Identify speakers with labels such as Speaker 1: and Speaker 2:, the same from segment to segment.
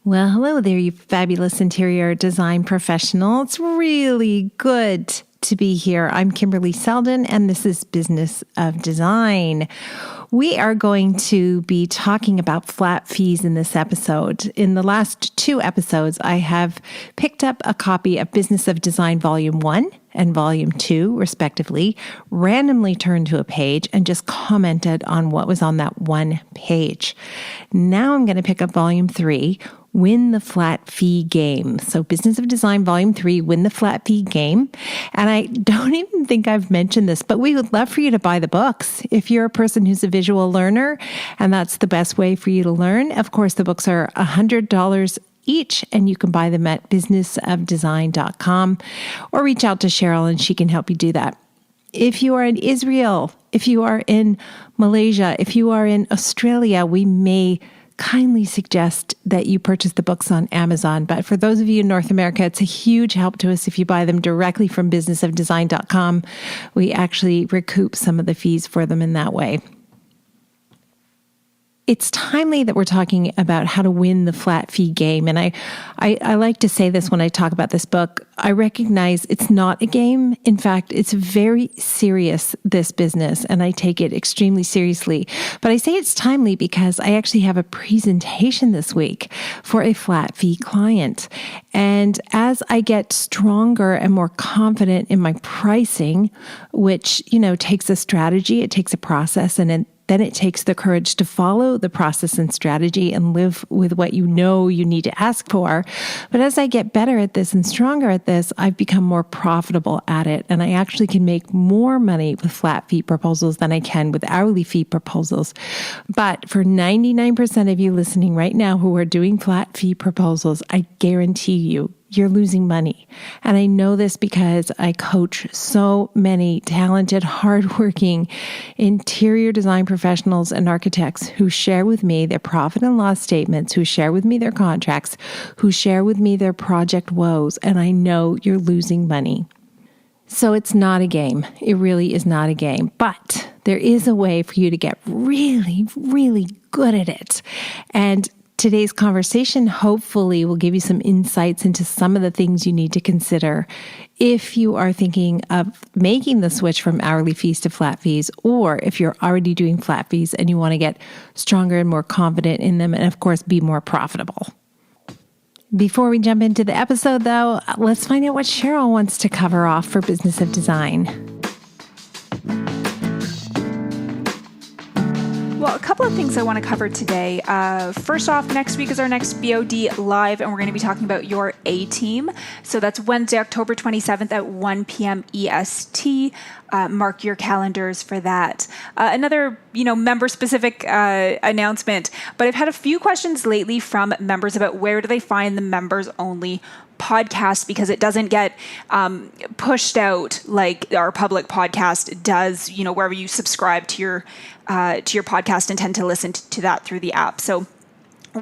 Speaker 1: Well, hello there, you fabulous interior design professional. It's really good to be here. I'm Kimberley Seldon, and this is Business of Design. We are going to be talking about flat fees in this episode. In the last two episodes, I have picked up a copy of Business of Design Volume 1 and Volume 2, respectively, randomly turned to a page and just commented on what was on that one page. Now I'm going to pick up Volume 3, Win the Flat Fee Game. So Business of Design Volume 3, Win the Flat Fee Game. And I don't even think I've mentioned this, but we would love for you to buy the books. If you're a person who's a visual learner, and that's the best way for you to learn, of course, the books are $100 each, and you can buy them at businessofdesign.com or reach out to Cheryl and she can help you do that. If you are in Israel, if you are in Malaysia, if you are in Australia, we may kindly suggest that you purchase the books on Amazon. But for those of you in North America, it's a huge help to us if you buy them directly from businessofdesign.com. We actually recoup some of the fees for them in that way. It's timely that we're talking about how to win the flat fee game. And I like to say this when I talk about this book. I recognize it's not a game. In fact, it's very serious, this business, and I take it extremely seriously. But I say it's timely because I actually have a presentation this week for a flat fee client. And as I get stronger and more confident in my pricing, which, takes a strategy, it takes a process, and then it takes the courage to follow the process and strategy and live with what you know you need to ask for. But as I get better at this and stronger at this, I've become more profitable at it. And I actually can make more money with flat fee proposals than I can with hourly fee proposals. But for 99% of you listening right now who are doing flat fee proposals, I guarantee you're losing money. And I know this because I coach so many talented, hardworking interior design professionals and architects who share with me their profit and loss statements, who share with me their contracts, who share with me their project woes. And I know you're losing money. So it's not a game. It really is not a game. But there is a way for you to get really, really good at it. And today's conversation hopefully will give you some insights into some of the things you need to consider if you are thinking of making the switch from hourly fees to flat fees, or if you're already doing flat fees and you want to get stronger and more confident in them and, of course, be more profitable. Before we jump into the episode, though, let's find out what Cheryl wants to cover off for Business of Design.
Speaker 2: Well, a couple of things I want to cover today. First off, next week is our next BOD Live, and we're going to be talking about your A-team. So that's Wednesday, October 27th at 1 p.m. EST. Mark your calendars for that. Another, member-specific announcement, but I've had a few questions lately from members about where do they find the members-only podcast, because it doesn't get pushed out like our public podcast does, wherever you subscribe to your podcast and tend to listen to that through the app. So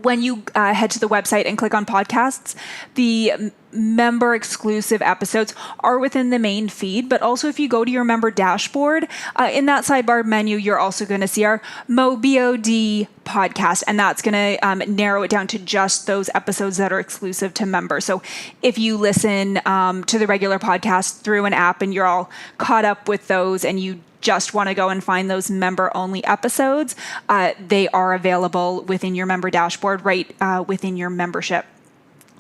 Speaker 2: when you head to the website and click on podcasts, the member exclusive episodes are within the main feed. But also if you go to your member dashboard, in that sidebar menu, you're also going to see our MoBOD podcast. And that's going to narrow it down to just those episodes that are exclusive to members. So if you listen to the regular podcast through an app and you're all caught up with those and you just want to go and find those member-only episodes, they are available within your member dashboard, right within your membership.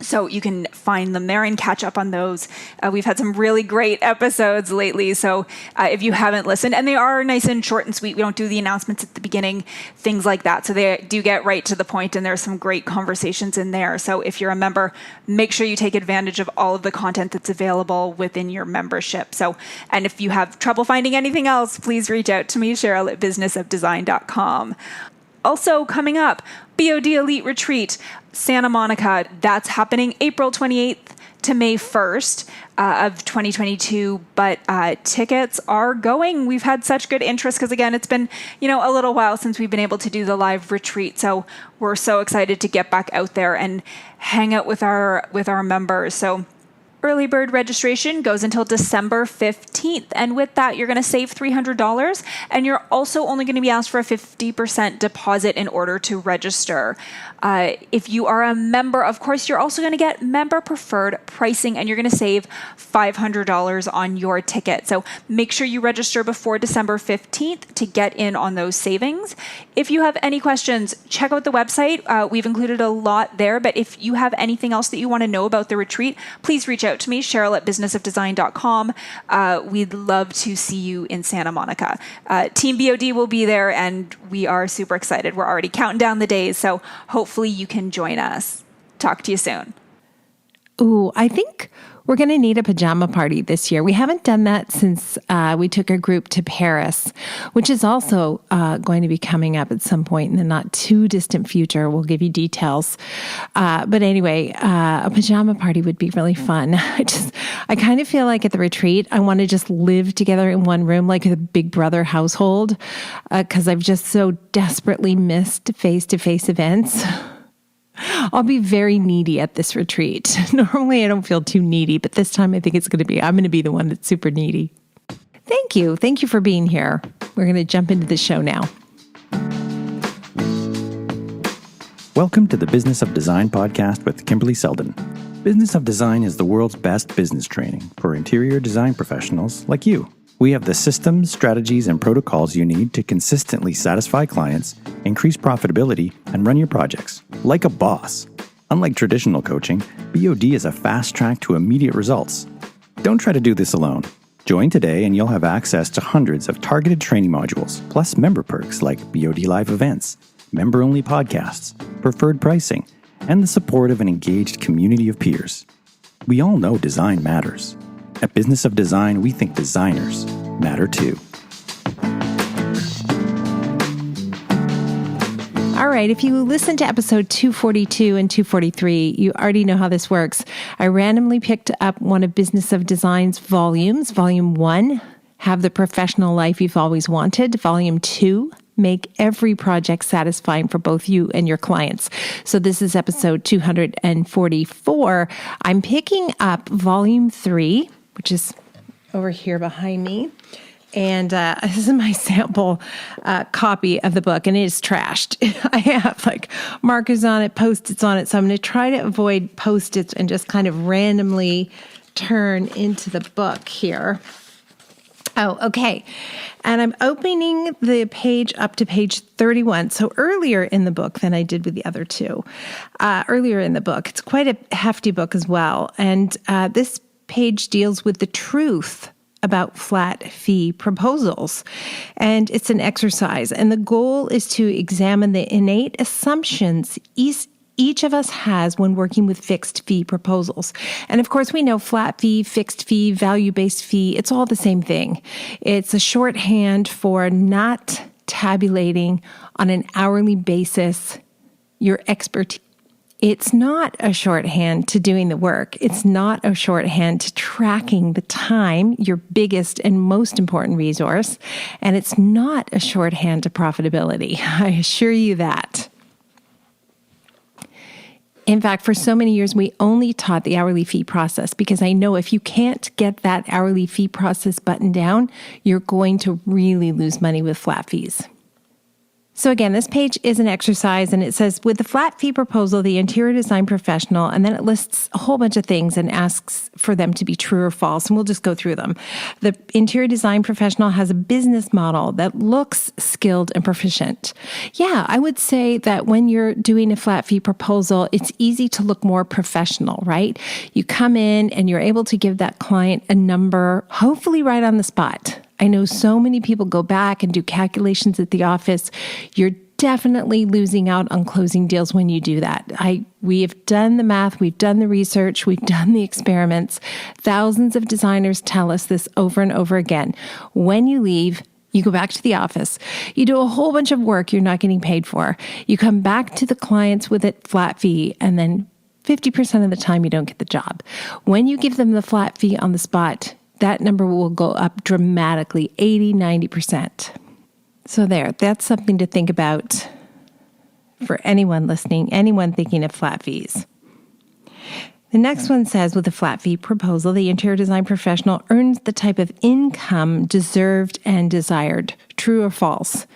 Speaker 2: So you can find them there and catch up on those. We've had some really great episodes lately. So if you haven't listened, and they are nice and short and sweet, we don't do the announcements at the beginning, things like that. So they do get right to the point, and there's some great conversations in there. So if you're a member, make sure you take advantage of all of the content that's available within your membership. So, and if you have trouble finding anything else, please reach out to me, Cheryl, at businessofdesign.com. Also coming up, BOD Elite Retreat, Santa Monica. That's happening April 28th to May 1st of 2022, but tickets are going. We've had such good interest because, again, it's been, a little while since we've been able to do the live retreat. So we're so excited to get back out there and hang out with our members. So Early bird registration goes until December 15th. And with that, you're going to save $300. And you're also only going to be asked for a 50% deposit in order to register. If you are a member, of course, you're also going to get member preferred pricing, and you're going to save $500 on your ticket. So make sure you register before December 15th to get in on those savings. If you have any questions, check out the website. We've included a lot there, but if you have anything else that you want to know about the retreat, please reach out to me, Cheryl@businessofdesign.com. We'd love to see you in Santa Monica. Team BOD will be there, and we are super excited. We're already counting down the days, so hopefully you can join us. Talk to you soon.
Speaker 1: Ooh, I think we're going to need a pajama party this year. We haven't done that since we took our group to Paris, which is also going to be coming up at some point in the not too distant future. We'll give you details. But anyway, a pajama party would be really fun. I kind of feel like at the retreat, I want to just live together in one room, like a Big Brother household, because I've just so desperately missed face-to-face events. I'll be very needy at this retreat. Normally, I don't feel too needy, but this time I think I'm going to be the one that's super needy. Thank you. Thank you for being here. We're going to jump into the show now.
Speaker 3: Welcome to the Business of Design podcast with Kimberley Seldon. Business of Design is the world's best business training for interior design professionals like you. We have the systems, strategies, and protocols you need to consistently satisfy clients, increase profitability, and run your projects like a boss. Unlike traditional coaching, BOD is a fast track to immediate results. Don't try to do this alone. Join today and you'll have access to hundreds of targeted training modules, plus member perks like BOD Live events, member-only podcasts, preferred pricing, and the support of an engaged community of peers. We all know design matters. At Business of Design, we think designers matter too.
Speaker 1: All right, if you listen to episode 242 and 243, you already know how this works. I randomly picked up one of Business of Design's volumes. Volume 1, Have the Professional Life You've Always Wanted. Volume 2, Make Every Project Satisfying for both you and your clients. So this is episode 244. I'm picking up volume 3, which is over here behind me. And this is my sample copy of the book, and it is trashed. I have like markers on it, Post-its on it. So I'm going to try to avoid Post-its and just kind of randomly turn into the book here. Oh, okay. And I'm opening the page up to page 31. So earlier in the book than I did with the other two. Earlier in the book, it's quite a hefty book as well. And this page deals with the truth about flat fee proposals. And it's an exercise. And the goal is to examine the innate assumptions each of us has when working with fixed fee proposals. And of course, we know flat fee, fixed fee, value-based fee, it's all the same thing. It's a shorthand for not tabulating on an hourly basis your expertise. It's not a shorthand to doing the work. It's not a shorthand to tracking the time, your biggest and most important resource. And it's not a shorthand to profitability. I assure you that. In fact, for so many years, we only taught the hourly fee process because I know if you can't get that hourly fee process buttoned down, you're going to really lose money with flat fees. So again, this page is an exercise, and it says, with the flat fee proposal, the interior design professional, and then it lists a whole bunch of things and asks for them to be true or false, and we'll just go through them. The interior design professional has a business model that looks skilled and proficient. Yeah, I would say that when you're doing a flat fee proposal, it's easy to look more professional, right? You come in and you're able to give that client a number, hopefully right on the spot. I know so many people go back and do calculations at the office. You're definitely losing out on closing deals when you do that. We have done the math, we've done the research, we've done the experiments. Thousands of designers tell us this over and over again. When you leave, you go back to the office, you do a whole bunch of work you're not getting paid for. You come back to the clients with a flat fee, and then 50% of the time you don't get the job. When you give them the flat fee on the spot, that number will go up dramatically, 80, 90%. So that's something to think about for anyone listening, anyone thinking of flat fees. The next one says, with a flat fee proposal, the interior design professional earns the type of income deserved and desired. True or false?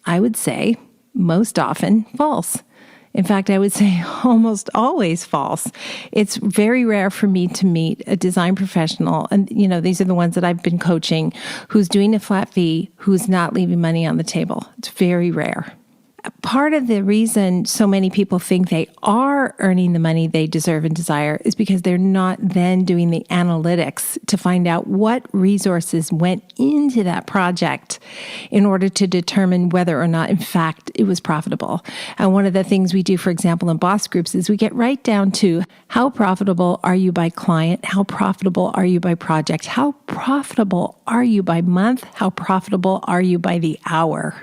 Speaker 1: I would say most often false. In fact, I would say almost always false. It's very rare for me to meet a design professional, and these are the ones that I've been coaching, who's doing a flat fee, who's not leaving money on the table. It's very rare. Part of the reason so many people think they are earning the money they deserve and desire is because they're not then doing the analytics to find out what resources went into that project in order to determine whether or not, in fact, it was profitable. And one of the things we do, for example, in boss groups is we get right down to how profitable are you by client? How profitable are you by project? How profitable are you by month? How profitable are you by the hour?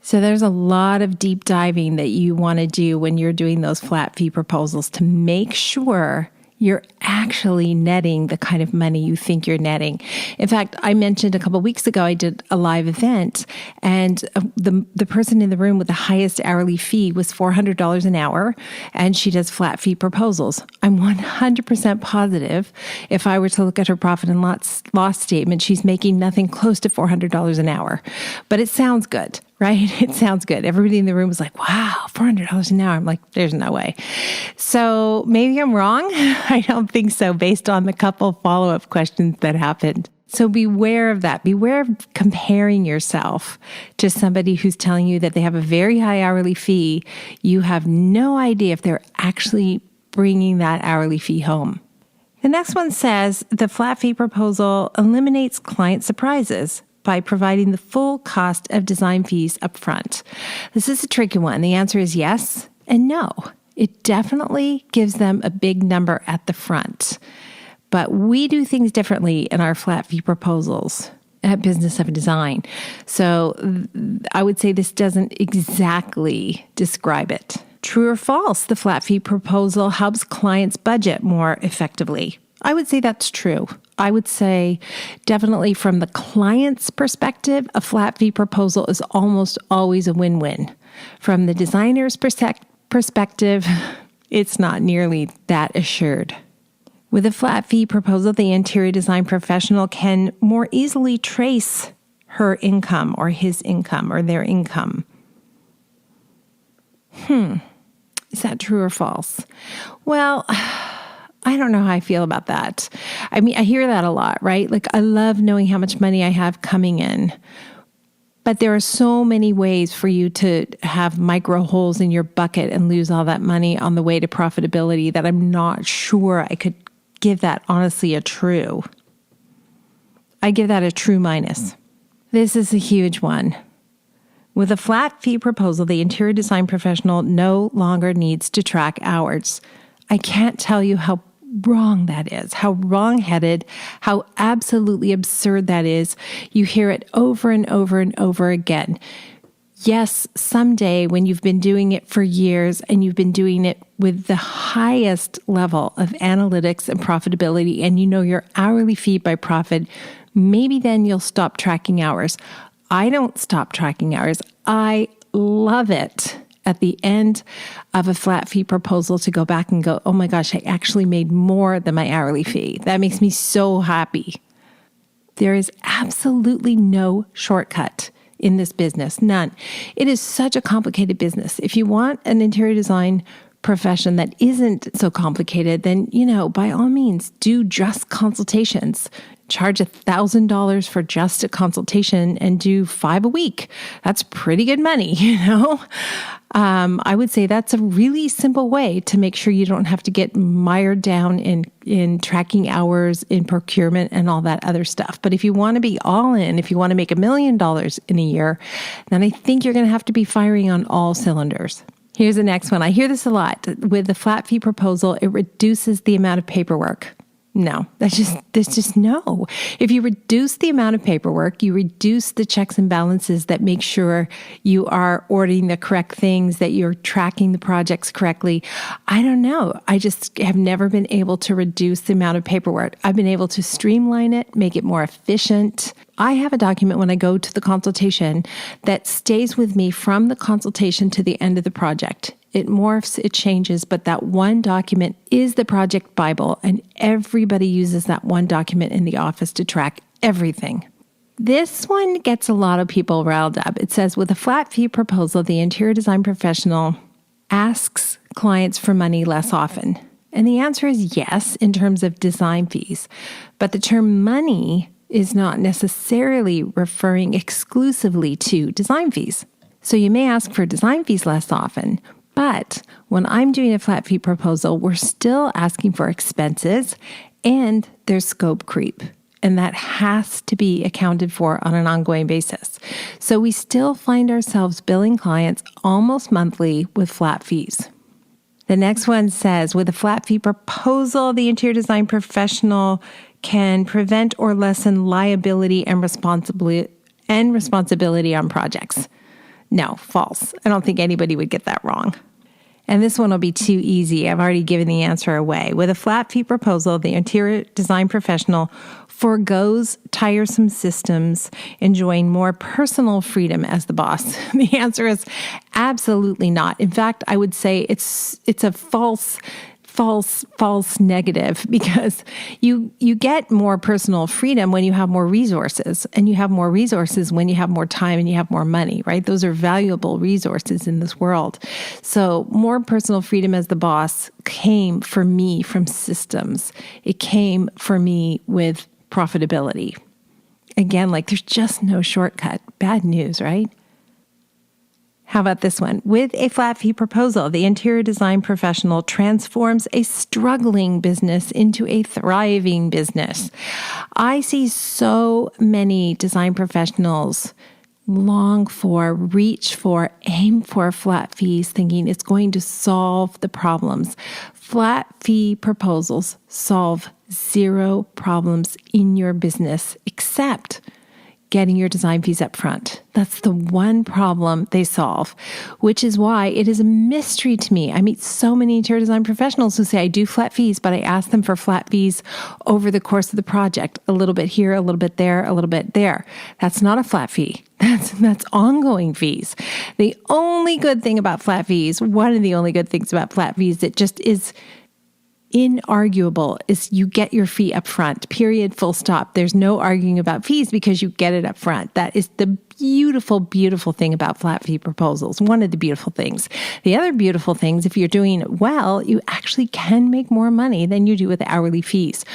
Speaker 1: So there's a lot of deep diving that you want to do when you're doing those flat fee proposals to make sure you're actually netting the kind of money you think you're netting. In fact, I mentioned a couple of weeks ago, I did a live event, and the person in the room with the highest hourly fee was $400 an hour, and she does flat fee proposals. I'm 100% positive if I were to look at her profit and loss statement, she's making nothing close to $400 an hour. But it sounds good, right? It sounds good. Everybody in the room was like, wow, $400 an hour. I'm like, there's no way. So maybe I'm wrong. I don't think so, based on the couple follow-up questions that happened. So beware of that. Beware of comparing yourself to somebody who's telling you that they have a very high hourly fee. You have no idea if they're actually bringing that hourly fee home. The next one says the flat fee proposal eliminates client surprises by providing the full cost of design fees up front. This is a tricky one. The answer is yes and no. It definitely gives them a big number at the front. But we do things differently in our flat fee proposals at Business of Design. So I would say this doesn't exactly describe it. True or false, the flat fee proposal helps clients budget more effectively. I would say that's true. I would say definitely from the client's perspective, a flat fee proposal is almost always a win-win. From the designer's perspective, it's not nearly that assured. With a flat fee proposal, the interior design professional can more easily trace her income or his income or their income. Is that true or false? Well, I don't know how I feel about that. I mean, I hear that a lot, right? Like, I love knowing how much money I have coming in. But there are so many ways for you to have micro holes in your bucket and lose all that money on the way to profitability that I'm not sure I could give that honestly a true. I give that a true minus. This is a huge one. With a flat fee proposal, the interior design professional no longer needs to track hours. I can't tell you how wrong that is, how wrong-headed, how absolutely absurd that is. You hear it over and over and over again. Yes, someday when you've been doing it for years and you've been doing it with the highest level of analytics and profitability, and you know your hourly fee by profit, maybe then you'll stop tracking hours. I don't stop tracking hours. I love it at the end of a flat fee proposal to go back and go, oh my gosh, I actually made more than my hourly fee. That makes me so happy. There is absolutely no shortcut in this business, none. It is such a complicated business. If you want an interior design profession that isn't so complicated, then, by all means, do just consultations. Charge $1,000 for just a consultation and do 5 a week. That's pretty good money, I would say that's a really simple way to make sure you don't have to get mired down in tracking hours, in procurement, and all that other stuff. But if you want to be all in, if you want to make $1 million in a year, then I think you're going to have to be firing on all cylinders. Here's the next one. I hear this a lot. With the flat fee proposal, it reduces the amount of paperwork. No, that's just no. If you reduce the amount of paperwork, you reduce the checks and balances that make sure you are ordering the correct things, that you're tracking the projects correctly. I don't know. I just have never been able to reduce the amount of paperwork. I've been able to streamline it, make it more efficient. I have a document when I go to the consultation that stays with me from the consultation to the end of the project. It morphs, it changes, but that one document is the project Bible, and everybody uses that one document in the office to track everything. This one gets a lot of people riled up. It says, with a flat fee proposal, the interior design professional asks clients for money less often. And the answer is yes, in terms of design fees. But the term money is not necessarily referring exclusively to design fees. So you may ask for design fees less often, but when I'm doing a flat fee proposal, we're still asking for expenses and there's scope creep. And that has to be accounted for on an ongoing basis. So we still find ourselves billing clients almost monthly with flat fees. The next one says, with a flat fee proposal, the interior design professional can prevent or lessen liability and responsibility on projects. No, false. I don't think anybody would get that wrong. And this one will be too easy. I've already given the answer away. With a flat fee proposal, the interior design professional forgoes tiresome systems, enjoying more personal freedom as the boss. The answer is absolutely not. In fact, I would say it's a false negative, because you get more personal freedom when you have more resources, and you have more resources when you have more time and you have more money, right? Those are valuable resources in this world. So more personal freedom as the boss came for me from systems. It came for me with profitability. Again, like there's just no shortcut. Bad news, right? How about this one? With a flat fee proposal, the interior design professional transforms a struggling business into a thriving business. I see so many design professionals long for, reach for, aim for flat fees, thinking it's going to solve the problems. Flat fee proposals solve zero problems in your business except getting your design fees up front. That's the one problem they solve, which is why it is a mystery to me. I meet so many interior design professionals who say, I do flat fees, but I ask them for flat fees over the course of the project. A little bit here, a little bit there, a little bit there. That's not a flat fee. That's ongoing fees. The only good thing about flat fees, one of the only good things about flat fees that just is inarguable, is you get your fee up front, period, full stop. There's no arguing about fees because you get it up front. That is the beautiful, beautiful thing about flat fee proposals. One of the beautiful things. The other beautiful things, if you're doing it well, you actually can make more money than you do with hourly fees.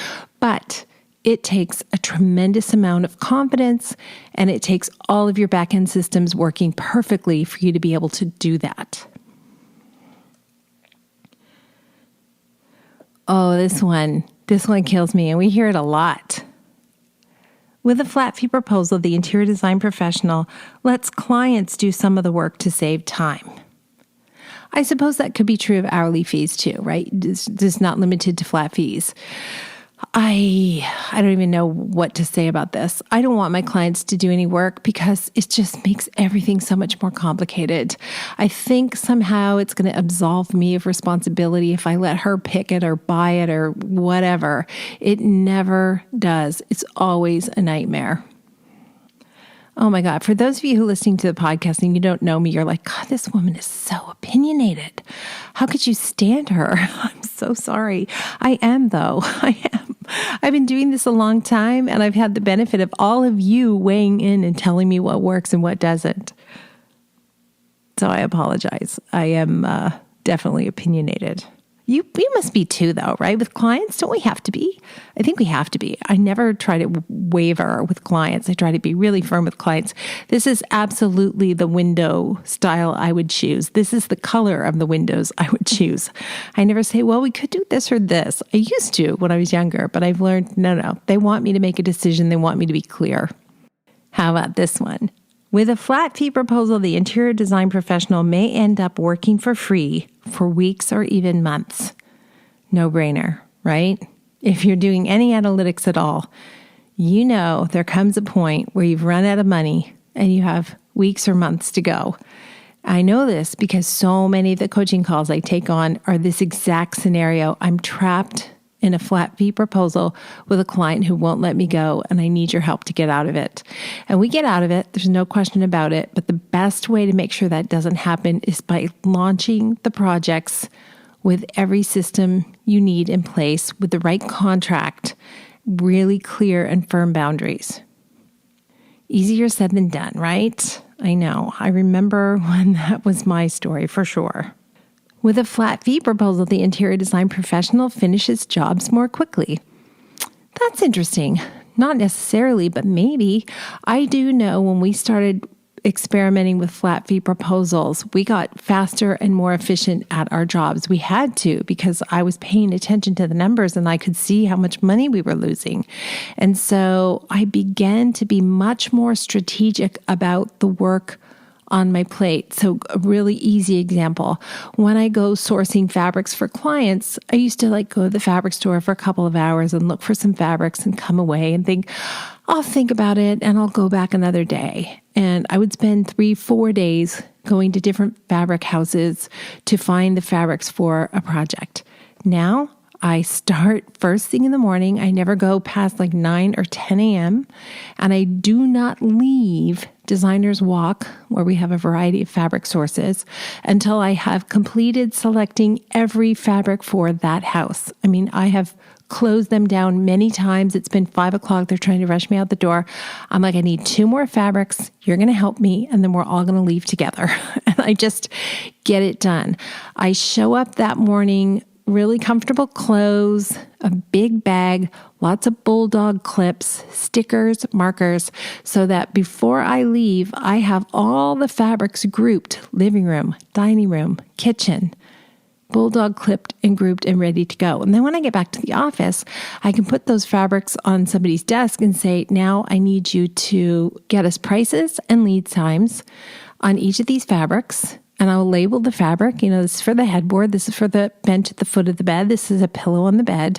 Speaker 1: But it takes a tremendous amount of confidence, and it takes all of your back-end systems working perfectly for you to be able to do that. Oh, this one kills me, and we hear it a lot. With a flat fee proposal, the interior design professional lets clients do some of the work to save time. I suppose that could be true of hourly fees too, right? It's not limited to flat fees. I don't even know what to say about this. I don't want my clients to do any work because it just makes everything so much more complicated. I think somehow it's going to absolve me of responsibility if I let her pick it or buy it or whatever. It never does. It's always a nightmare. Oh my God. For those of you who are listening to the podcast and you don't know me, you're like, God, this woman is so opinionated. How could you stand her? I'm so sorry. I am, though. I am. I've been doing this a long time, and I've had the benefit of all of you weighing in and telling me what works and what doesn't. So I apologize. I am definitely opinionated. You must be too, though, right? With clients, don't we have to be? I think we have to be. I never try to waver with clients. I try to be really firm with clients. This is absolutely the window style I would choose. This is the color of the windows I would choose. I never say, well, we could do this or this. I used to when I was younger, but I've learned, no. They want me to make a decision. They want me to be clear. How about this one? With a flat fee proposal, the interior design professional may end up working for free for weeks or even months. No brainer, right? If you're doing any analytics at all, you know there comes a point where you've run out of money and you have weeks or months to go. I know this because so many of the coaching calls I take on are this exact scenario. I'm trapped in a flat fee proposal with a client who won't let me go, and I need your help to get out of it. And we get out of it, there's no question about it, but the best way to make sure that doesn't happen is by launching the projects with every system you need in place, with the right contract, really clear and firm boundaries. Easier said than done, right? I know. I remember when that was my story for sure. With a flat fee proposal, the interior design professional finishes jobs more quickly. That's interesting. Not necessarily, but maybe. I do know when we started experimenting with flat fee proposals, we got faster and more efficient at our jobs. We had to, because I was paying attention to the numbers and I could see how much money we were losing. And so I began to be much more strategic about the work on my plate. So a really easy example, when I go sourcing fabrics for clients, I used to go to the fabric store for a couple of hours and look for some fabrics and come away and think, I'll think about it and I'll go back another day. And I would spend 3-4 days going to different fabric houses to find the fabrics for a project. Now I start first thing in the morning. I never go past 9 or 10 a.m. And I do not leave Designer's Walk, where we have a variety of fabric sources, until I have completed selecting every fabric for that house. I mean, I have closed them down many times. It's been 5 o'clock. They're trying to rush me out the door. I'm like, I need 2 more fabrics. You're going to help me. And then we're all going to leave together. And I just get it done. I show up that morning, really comfortable clothes, a big bag, lots of bulldog clips, stickers, markers, so that before I leave, I have all the fabrics grouped: living room, dining room, kitchen, bulldog clipped and grouped and ready to go. And then when I get back to the office, I can put those fabrics on somebody's desk and say, now I need you to get us prices and lead times on each of these fabrics. And I'll label the fabric, this is for the headboard, this is for the bench at the foot of the bed, this is a pillow on the bed.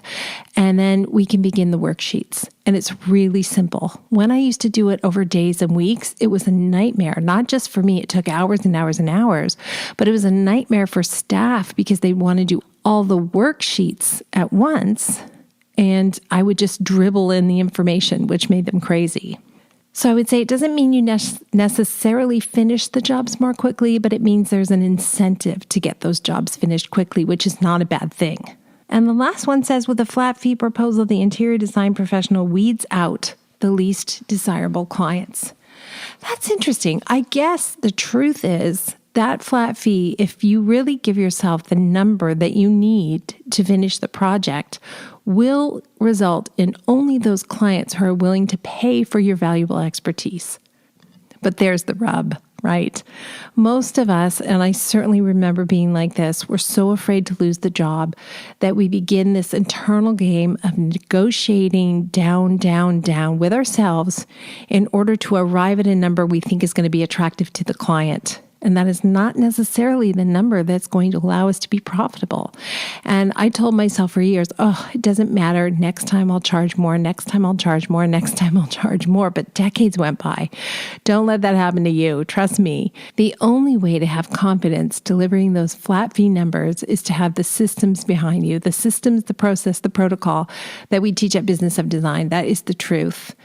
Speaker 1: And then we can begin the worksheets. And it's really simple. When I used to do it over days and weeks, it was a nightmare. Not just for me, it took hours and hours and hours, but it was a nightmare for staff because they want to do all the worksheets at once. And I would just dribble in the information, which made them crazy. So I would say it doesn't mean you necessarily finish the jobs more quickly, but it means there's an incentive to get those jobs finished quickly, which is not a bad thing. And the last one says, with a flat fee proposal, the interior design professional weeds out the least desirable clients. That's interesting. I guess the truth is that flat fee, if you really give yourself the number that you need to finish the project, will result in only those clients who are willing to pay for your valuable expertise. But there's the rub, right? Most of us, and I certainly remember being like this, we're so afraid to lose the job that we begin this internal game of negotiating down with ourselves in order to arrive at a number we think is going to be attractive to the client. And that is not necessarily the number that's going to allow us to be profitable. And I told myself for years, it doesn't matter. Next time I'll charge more. Next time I'll charge more. Next time I'll charge more. But decades went by. Don't let that happen to you. Trust me. The only way to have confidence delivering those flat fee numbers is to have the systems behind you, the systems, the process, the protocol that we teach at Business of Design. That is the truth.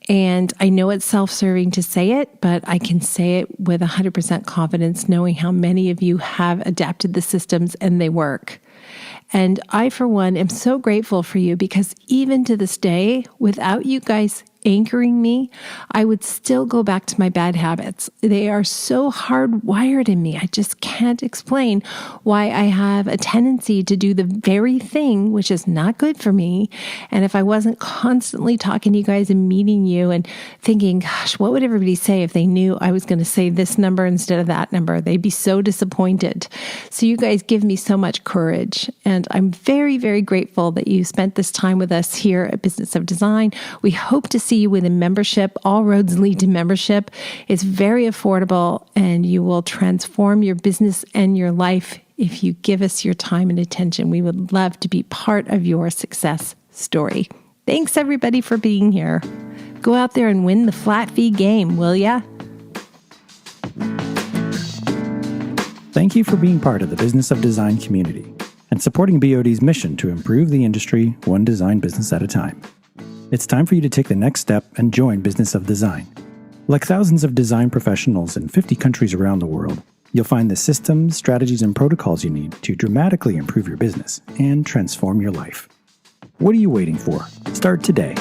Speaker 1: And I know it's self-serving to say it, but I can say it with 100% confidence, knowing how many of you have adapted the systems and they work. And I, for one, am so grateful for you, because even to this day, without you guys anchoring me, I would still go back to my bad habits. They are so hardwired in me. I just can't explain why I have a tendency to do the very thing which is not good for me. And if I wasn't constantly talking to you guys and meeting you and thinking, gosh, what would everybody say if they knew I was going to say this number instead of that number? They'd be so disappointed. So you guys give me so much courage. And I'm very, very grateful that you spent this time with us here at Business of Design. We hope to see you within membership. All roads lead to membership. It's very affordable, and you will transform your business and your life if you give us your time and attention. We would love to be part of your success story. Thanks everybody for being here. Go out there and win the flat fee game, will ya?
Speaker 3: Thank you for being part of the Business of Design community. and supporting BOD's mission to improve the industry one design business at a time. It's time for you to take the next step and join Business of Design. Like thousands of design professionals in 50 countries around the world, you'll find the systems, strategies, and protocols you need to dramatically improve your business and transform your life. What are you waiting for? Start today.